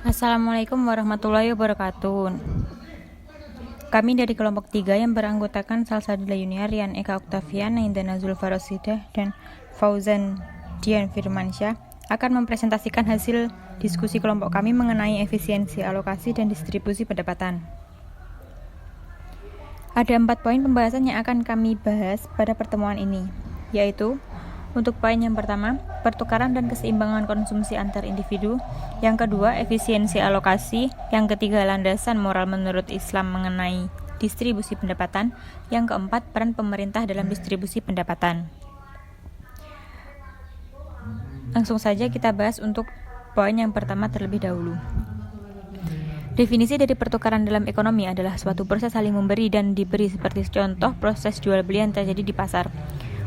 Assalamualaikum warahmatullahi wabarakatuh. Kami dari kelompok 3 yang beranggotakan Salsabila Yuniar, Rian Eka Oktavian, Nainda Nazul Farosidah, dan Fauzan Dian Firmansyah akan mempresentasikan hasil diskusi kelompok kami mengenai efisiensi alokasi dan distribusi pendapatan. Ada 4 poin pembahasan yang akan kami bahas pada pertemuan ini, yaitu untuk poin yang pertama, pertukaran dan keseimbangan konsumsi antar individu. Yang kedua, efisiensi alokasi. Yang ketiga, landasan moral menurut Islam mengenai distribusi pendapatan. Yang keempat, peran pemerintah dalam distribusi pendapatan. Langsung saja kita bahas untuk poin yang pertama terlebih dahulu. Definisi dari pertukaran dalam ekonomi adalah suatu proses saling memberi dan diberi, seperti contoh proses jual beli yang terjadi di pasar.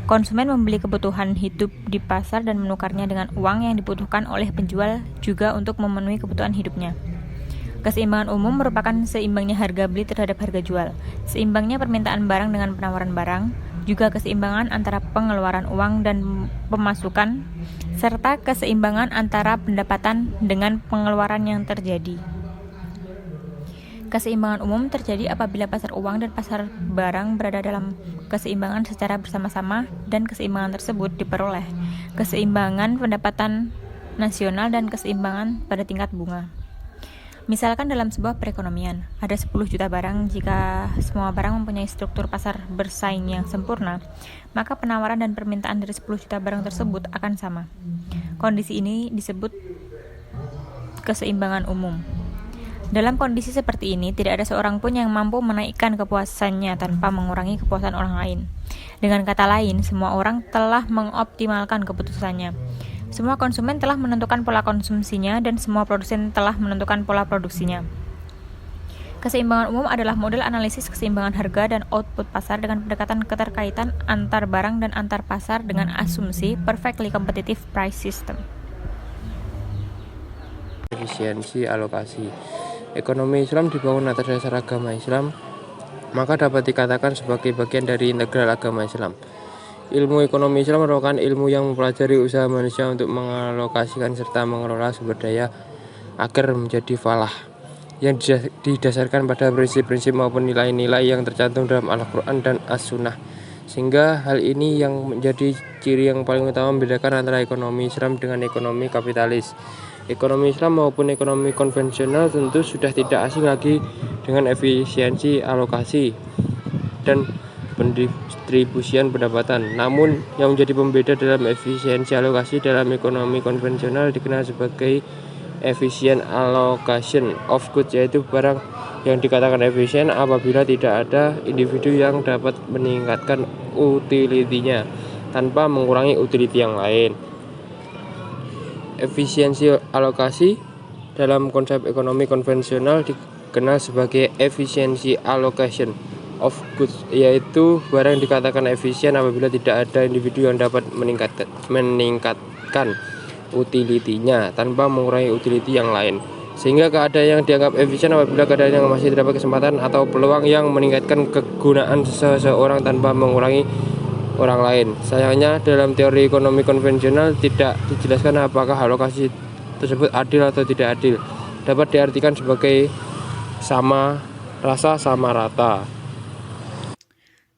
Konsumen membeli kebutuhan hidup di pasar dan menukarnya dengan uang yang dibutuhkan oleh penjual juga untuk memenuhi kebutuhan hidupnya. Keseimbangan umum merupakan seimbangnya harga beli terhadap harga jual, seimbangnya permintaan barang dengan penawaran barang, juga keseimbangan antara pengeluaran uang dan pemasukan, serta keseimbangan antara pendapatan dengan pengeluaran yang terjadi. Keseimbangan umum terjadi apabila pasar uang dan pasar barang berada dalam keseimbangan secara bersama-sama, dan keseimbangan tersebut diperoleh keseimbangan pendapatan nasional dan keseimbangan pada tingkat bunga. Misalkan dalam sebuah perekonomian, ada 10 juta barang. Jika semua barang mempunyai struktur pasar bersaing yang sempurna, maka penawaran dan permintaan dari 10 juta barang tersebut akan sama. Kondisi ini disebut keseimbangan umum. Dalam kondisi seperti ini, tidak ada seorang pun yang mampu menaikkan kepuasannya tanpa mengurangi kepuasan orang lain. Dengan kata lain, semua orang telah mengoptimalkan keputusannya. Semua konsumen telah menentukan pola konsumsinya, dan semua produsen telah menentukan pola produksinya. Keseimbangan umum adalah model analisis keseimbangan harga dan output pasar dengan pendekatan keterkaitan antar barang dan antar pasar dengan asumsi perfectly competitive price system. Efisiensi alokasi. Ekonomi Islam dibangun atas dasar agama Islam, maka dapat dikatakan sebagai bagian dari integral agama Islam. Ilmu ekonomi Islam merupakan ilmu yang mempelajari usaha manusia untuk mengalokasikan serta mengelola sumber daya agar menjadi falah, yang didasarkan pada prinsip-prinsip maupun nilai-nilai yang tercantum dalam Al-Quran dan As-Sunnah. Sehingga hal ini yang menjadi ciri yang paling utama membedakan antara ekonomi Islam dengan ekonomi kapitalis. Ekonomi Islam maupun ekonomi konvensional tentu sudah tidak asing lagi dengan efisiensi alokasi dan pendistribusian pendapatan. Namun, yang menjadi pembeda dalam efisiensi alokasi dalam ekonomi konvensional dikenal sebagai efficient allocation of goods, yaitu barang yang dikatakan efisien apabila tidak ada individu yang dapat meningkatkan utility-nya tanpa mengurangi utility yang lain. Efisiensi alokasi dalam konsep ekonomi konvensional dikenal sebagai efficiency allocation of goods, yaitu barang yang dikatakan efisien apabila tidak ada individu yang dapat meningkatkan utility-nya tanpa mengurangi utility yang lain. Sehingga keadaan yang dianggap efisien apabila keadaan yang masih terdapat kesempatan atau peluang yang meningkatkan kegunaan seseorang tanpa mengurangi orang lain. Sayangnya dalam teori ekonomi konvensional tidak dijelaskan apakah alokasi tersebut adil atau tidak adil. Dapat diartikan sebagai sama rasa sama rata.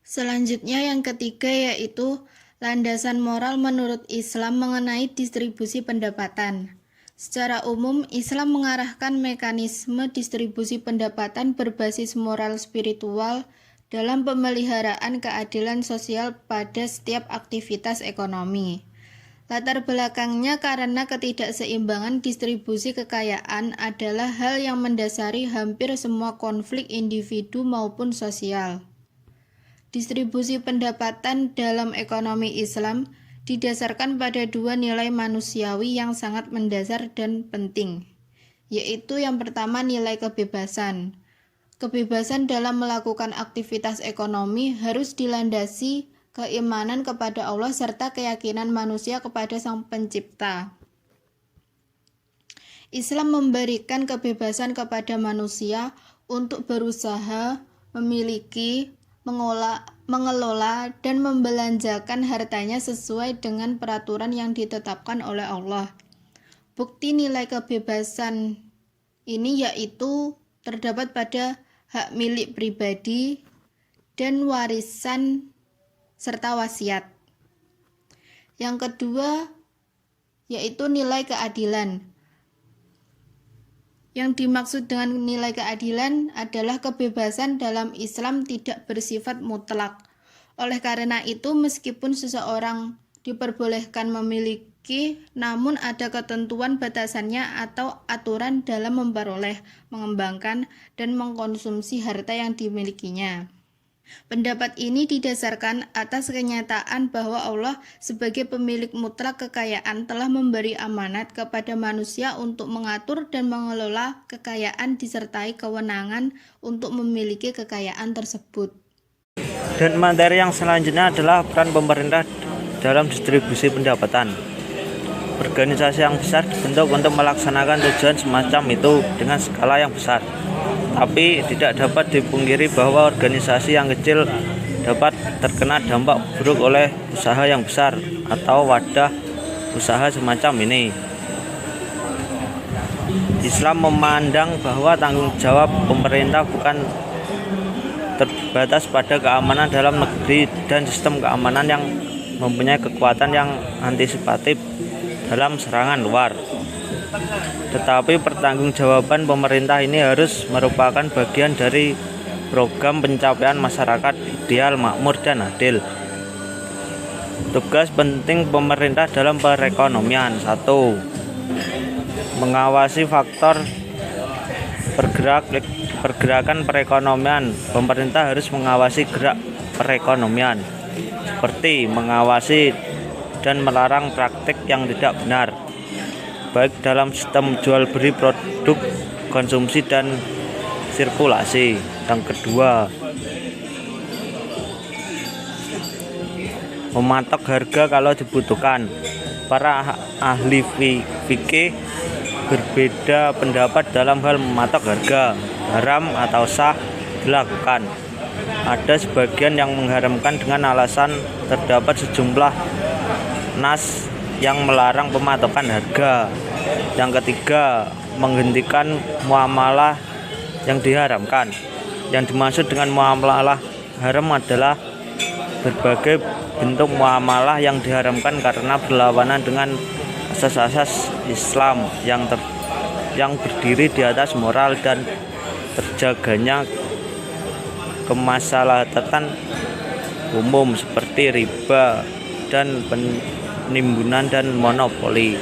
Selanjutnya yang ketiga yaitu landasan moral menurut Islam mengenai distribusi pendapatan. Secara umum, Islam mengarahkan mekanisme distribusi pendapatan berbasis moral spiritual dalam pemeliharaan keadilan sosial pada setiap aktivitas ekonomi. Latar belakangnya karena ketidakseimbangan distribusi kekayaan adalah hal yang mendasari hampir semua konflik individu maupun sosial. Distribusi pendapatan dalam ekonomi Islam didasarkan pada 2 nilai manusiawi yang sangat mendasar dan penting, yaitu yang pertama nilai kebebasan. Kebebasan dalam melakukan aktivitas ekonomi harus dilandasi keimanan kepada Allah serta keyakinan manusia kepada Sang Pencipta. Islam memberikan kebebasan kepada manusia untuk berusaha, memiliki, mengelola, dan membelanjakan hartanya sesuai dengan peraturan yang ditetapkan oleh Allah. Bukti nilai kebebasan Ini yaitu terdapat pada hak milik pribadi dan warisan serta wasiat. Yang kedua yaitu nilai keadilan. Yang dimaksud dengan nilai keadilan adalah kebebasan dalam Islam tidak bersifat mutlak. Oleh karena itu, meskipun seseorang diperbolehkan memiliki, namun ada ketentuan batasannya atau aturan dalam memperoleh, mengembangkan, dan mengkonsumsi harta yang dimilikinya. Pendapat ini didasarkan atas kenyataan bahwa Allah sebagai pemilik mutlak kekayaan telah memberi amanat kepada manusia untuk mengatur dan mengelola kekayaan disertai kewenangan untuk memiliki kekayaan tersebut. Dan materi yang selanjutnya adalah peran pemerintah dalam distribusi pendapatan. Organisasi yang besar dibentuk untuk melaksanakan tujuan semacam itu dengan skala yang besar. Tapi tidak dapat dipungkiri bahwa organisasi yang kecil dapat terkena dampak buruk oleh usaha yang besar atau wadah usaha semacam ini. Islam memandang bahwa tanggung jawab pemerintah bukan terbatas pada keamanan dalam negeri dan sistem keamanan yang mempunyai kekuatan yang antisipatif dalam serangan luar. Tetapi pertanggungjawaban pemerintah ini harus merupakan bagian dari program pencapaian masyarakat ideal, makmur, dan adil. Tugas penting pemerintah dalam perekonomian: 1. Mengawasi faktor pergerakan perekonomian. Pemerintah harus mengawasi gerak perekonomian, seperti mengawasi dan melarang praktik yang tidak benar, baik dalam sistem jual beli produk konsumsi dan sirkulasi. Yang kedua, mematok harga kalau dibutuhkan. Para ahli fikih berbeda pendapat dalam hal mematok harga, haram atau sah dilakukan. Ada sebagian yang mengharamkan dengan alasan terdapat sejumlah nas yang melarang pematokan harga. Yang ketiga, menghentikan muamalah yang diharamkan. Yang dimaksud dengan muamalah haram adalah berbagai bentuk muamalah yang diharamkan karena berlawanan dengan asas-asas Islam yang berdiri di atas moral dan terjaganya kemaslahatan umum seperti riba dan penimbunan dan monopoli.